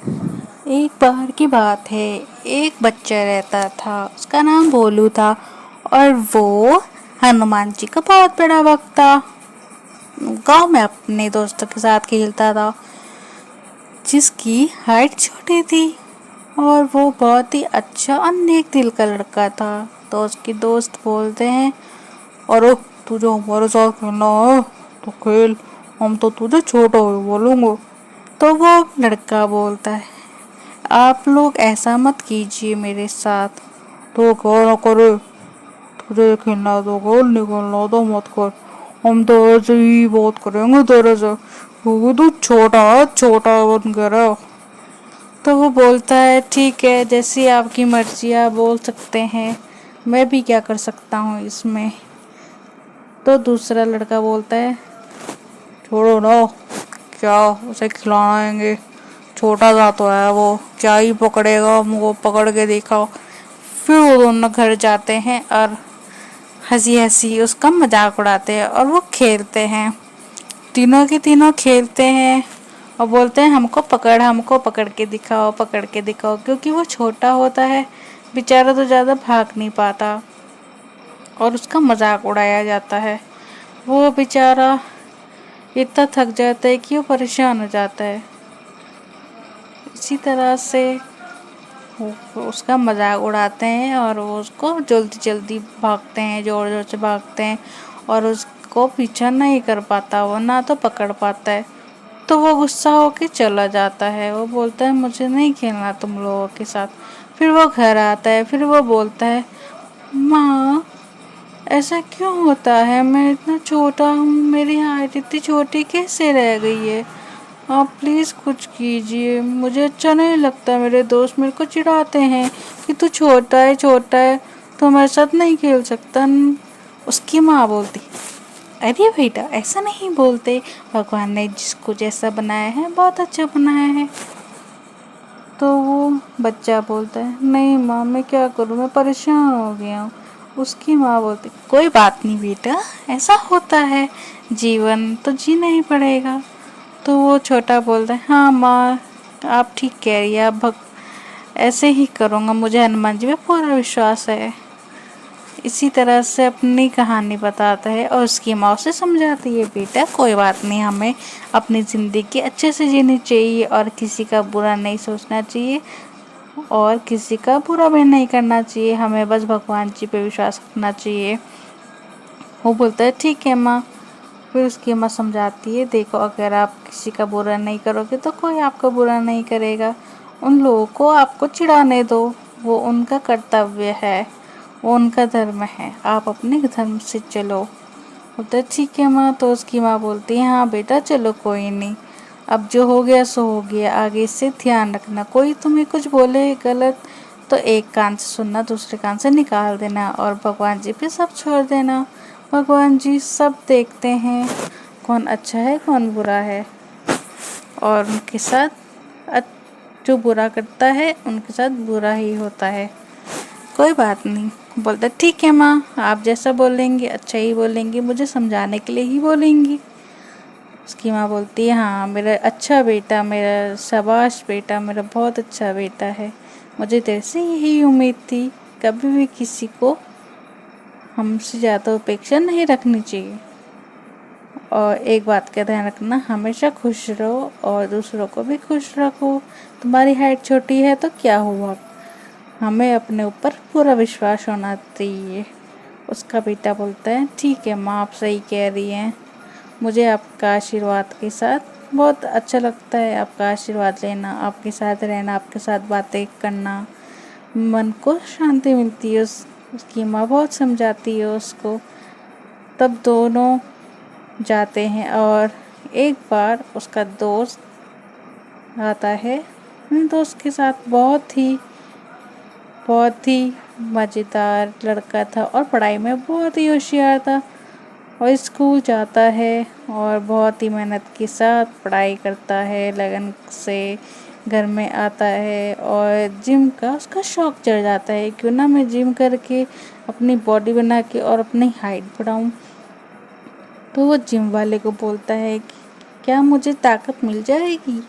एक बार की बात है। एक बच्चा रहता था, उसका नाम भोलू था। और वो हनुमान जी का बहुत बड़ा भक्त था। गांव में अपने दोस्तों के साथ खेलता था, जिसकी हाइट छोटी थी। और वो बहुत ही अच्छा और नेक दिल का लड़का था। तो उसके दोस्त बोलते हैं, अरे तुझे हमारे साथ खेलना है तो खेल, हम तो तुझे छोटा ही बोलूंगा। तो वो लड़का बोलता है, आप लोग ऐसा मत कीजिए मेरे साथ। तो क्या ना करे, तुझे खेलना है तो खेल, नहीं खेलना तो मत कर। हम तो ऐसे ही बात करेंगे तेरे से, क्योंकि तू छोटा है, छोटा बन के रह। तो वो बोलता है, ठीक है, जैसी आपकी मर्जी, आप बोल सकते हैं, मैं भी क्या कर सकता हूँ इसमें। तो दूसरा लड़का बोलता है, छोड़ो ना, क्या उसे खिलाएंगे, छोटा सा तो है वो, क्या ही पकड़ेगा, हमको पकड़ के देखा। फिर वो दोनों घर जाते हैं और हंसी हंसी उसका मजाक उड़ाते हैं और वो खेलते हैं। तीनों के तीनों खेलते हैं और बोलते हैं, हमको पकड़ के दिखाओ, पकड़ के दिखाओ, क्योंकि वो छोटा होता है बेचारा, तो ज़्यादा भाग नहीं पाता और उसका मजाक उड़ाया जाता है। वो बेचारा इतना थक जाता है कि वो परेशान हो जाता है। इसी तरह से वो उसका मजाक उड़ाते हैं और वो उसको जल्दी जल्दी भागते हैं, जोर जोर से भागते हैं और उसको पीछा नहीं कर पाता, वो ना तो पकड़ पाता है। तो वो गुस्सा होके चला जाता है, वो बोलता है, मुझे नहीं खेलना तुम लोगों के साथ। फिर वो घर आता है, फिर वो बोलता है, माँ ऐसा क्यों होता है, मैं इतना छोटा हूँ, मेरी हाइट इतनी छोटी कैसे रह गई है। आप प्लीज़ कुछ कीजिए, मुझे अच्छा नहीं लगता, मेरे दोस्त मेरे को चिढ़ाते हैं कि तू छोटा है, तो हमारे साथ नहीं खेल सकता। उसकी माँ बोलती, अरे बेटा ऐसा नहीं बोलते, भगवान ने जिसको जैसा बनाया है बहुत अच्छा बनाया है। तो वो बच्चा बोलता है, नहीं माँ मैं क्या करूँ, मैं परेशान हो गया हूँ। उसकी माँ बोलती, कोई बात नहीं बेटा, ऐसा होता है, जीवन तो जीना ही पड़ेगा। तो वो छोटा बोलता है, हाँ माँ आप ठीक कह रही है, ऐसे ही करूँगा, मुझे हनुमान जी पे पूरा विश्वास है। इसी तरह से अपनी कहानी बताता है और उसकी माँ उसे समझाती है, बेटा कोई बात नहीं, हमें अपनी ज़िंदगी अच्छे से जीनी चाहिए और किसी का बुरा नहीं सोचना चाहिए और किसी का बुरा भी नहीं करना चाहिए, हमें बस भगवान जी पे विश्वास रखना चाहिए। वो बोलता है, ठीक है माँ। फिर उसकी माँ समझाती है, देखो अगर आप किसी का बुरा नहीं करोगे तो कोई आपका बुरा नहीं करेगा, उन लोगों को आपको चिढ़ाने दो, वो उनका कर्तव्य है, वो उनका धर्म है, आप अपने धर्म से चलो। बोलता है, ठीक है माँ। तो उसकी माँ बोलती है, हाँ बेटा चलो कोई नहीं, अब जो हो गया सो हो गया, आगे से ध्यान रखना, कोई तुम्हें कुछ बोले गलत तो एक कान से सुनना, दूसरे कान से निकाल देना और भगवान जी पे सब छोड़ देना। भगवान जी सब देखते हैं, कौन अच्छा है कौन बुरा है, और उनके साथ जो बुरा करता है उनके साथ बुरा ही होता है। कोई बात नहीं। बोलता ठीक है माँ, आप जैसा बोलेंगे अच्छा ही बोलेंगे, मुझे समझाने के लिए ही बोलेंगी। उसकी माँ बोलती है, हाँ मेरा अच्छा बेटा, मेरा शाबाश बेटा, मेरा बहुत अच्छा बेटा है, मुझे तेरे से यही उम्मीद थी, कभी भी किसी को हमसे ज़्यादा अपेक्षा नहीं रखनी चाहिए। और एक बात का ध्यान रखना, हमेशा खुश रहो और दूसरों को भी खुश रखो। तुम्हारी हाइट छोटी है तो क्या हुआ, हमें अपने ऊपर पूरा विश्वास होना चाहिए। उसका बेटा बोलता है, ठीक है माँ आप सही कह रही हैं, मुझे आपका आशीर्वाद के साथ बहुत अच्छा लगता है, आपका आशीर्वाद लेना, आपके साथ रहना, आपके साथ बातें करना, मन को शांति मिलती है। उसकी माँ बहुत समझाती है उसको। तब दोनों जाते हैं और एक बार उसका दोस्त आता है, अपने दोस्त के साथ, बहुत ही मज़ेदार लड़का था और पढ़ाई में बहुत ही होशियार था और स्कूल जाता है और बहुत ही मेहनत के साथ पढ़ाई करता है, लगन से घर में आता है और जिम का उसका शौक़ चढ़ जाता है, क्यों ना मैं जिम करके अपनी बॉडी बना के और अपनी हाइट बढ़ाऊँ। तो वो जिम वाले को बोलता है कि क्या मुझे ताकत मिल जाएगी,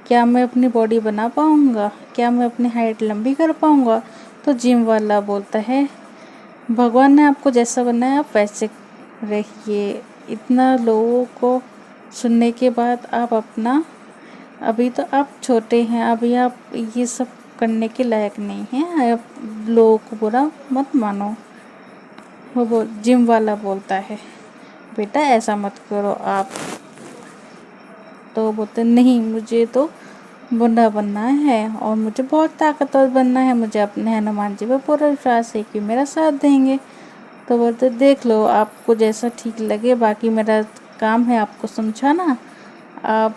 क्या मैं अपनी बॉडी बना पाऊँगा? क्या मैं अपनी हाइट लंबी कर पाऊँगा? तो जिम वाला बोलता है भगवान ने आपको जैसा बनाया आप वैसे रहिए। इतना लोगों को सुनने के बाद आप अपना, अभी तो आप छोटे हैं, अभी आप ये सब करने के लायक नहीं हैं, आप लोगों को बुरा मत मानो। वो जिम वाला बोलता है बेटा ऐसा मत करो आप। तो बोलते नहीं, मुझे तो बुढ़ा बनना है और मुझे बहुत ताकतवर बनना है, मुझे अपने हनुमान जी पे पूरा विश्वास है कि मेरा साथ देंगे। तो बोलते देख लो आपको जैसा ठीक लगे, बाकी मेरा काम है आपको समझाना, आप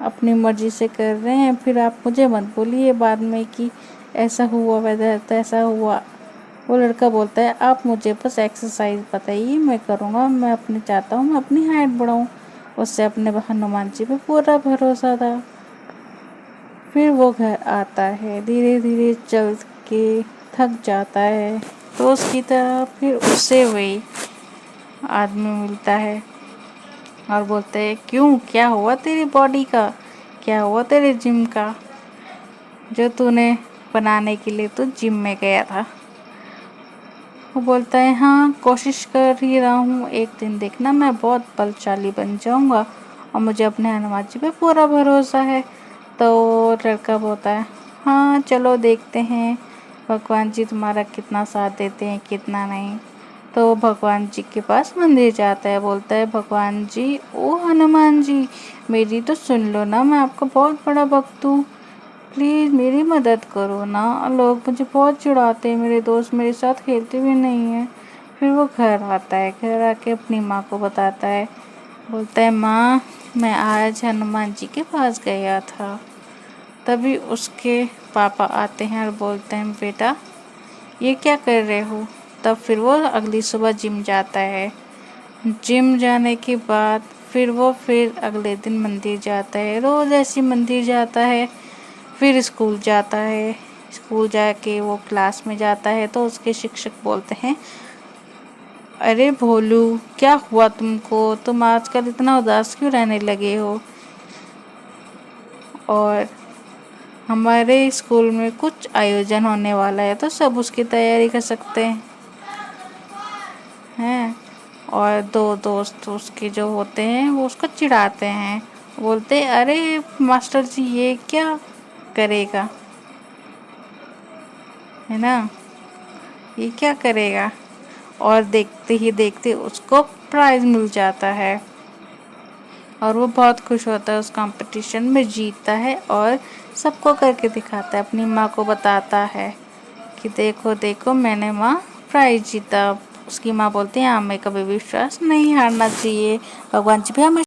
अपनी मर्जी से कर रहे हैं, फिर आप मुझे मत बोलिए बाद में कि ऐसा हुआ वैसा ऐसा हुआ। वो लड़का बोलता है आप मुझे बस एक्सरसाइज बताइए, मैं करूँगा, मैं अपनी चाहता हूँ मैं अपनी हाइट बढ़ाऊँ। उससे अपने हनुमान जी पे पूरा भरोसा था। फिर वो घर आता है, धीरे धीरे चल के थक जाता है, तो उसकी तरह फिर उससे वही आदमी मिलता है और बोलते हैं क्यों, क्या हुआ तेरी बॉडी का, क्या हुआ तेरे जिम का, जो तूने बनाने के लिए तो जिम में गया था। वो बोलता है हाँ कोशिश कर ही रहा हूँ, एक दिन देखना मैं बहुत बलशाली बन जाऊँगा और मुझे अपने हनुमान जी पे पूरा भरोसा है। तो लड़का बोलता है हाँ चलो देखते हैं भगवान जी तुम्हारा कितना साथ देते हैं कितना नहीं। तो भगवान जी के पास मंदिर जाता है, बोलता है भगवान जी ओ हनुमान जी मेरी तो सुन लो ना, मैं आपका बहुत बड़ा भक्त हूँ, प्लीज़ मेरी मदद करो ना, लोग मुझे बहुत चिढ़ाते हैं, मेरे दोस्त मेरे साथ खेलते भी नहीं हैं। फिर वो घर आता है, घर आके अपनी माँ को बताता है, बोलता है माँ मैं आज हनुमान जी के पास गया था। तभी उसके पापा आते हैं और बोलते हैं बेटा ये क्या कर रहे हो। तब फिर वो अगली सुबह जिम जाता है। जिम जाने के बाद फिर अगले दिन मंदिर जाता है, रोज़ ऐसी मंदिर जाता है। फिर स्कूल जाता है, स्कूल जाके वो क्लास में जाता है तो उसके शिक्षक बोलते हैं अरे भोलू क्या हुआ तुमको, तुम आजकल इतना उदास क्यों रहने लगे हो, और हमारे स्कूल में कुछ आयोजन होने वाला है तो सब उसकी तैयारी कर सकते हैं। और दो दोस्त उसके जो होते हैं वो उसको चिढ़ाते हैं, बोलते अरे मास्टर जी ये क्या करेगा, है ना, ये क्या करेगा। और देखते ही देखते उसको प्राइज़ मिल जाता है और वो बहुत खुश होता है, उस कंपटीशन में जीतता है और सबको करके दिखाता है, अपनी माँ को बताता है कि देखो देखो मैंने माँ प्राइज़ जीता। उसकी माँ बोलती है हमें कभी विश्वास नहीं हारना चाहिए, भगवान जी भी हमें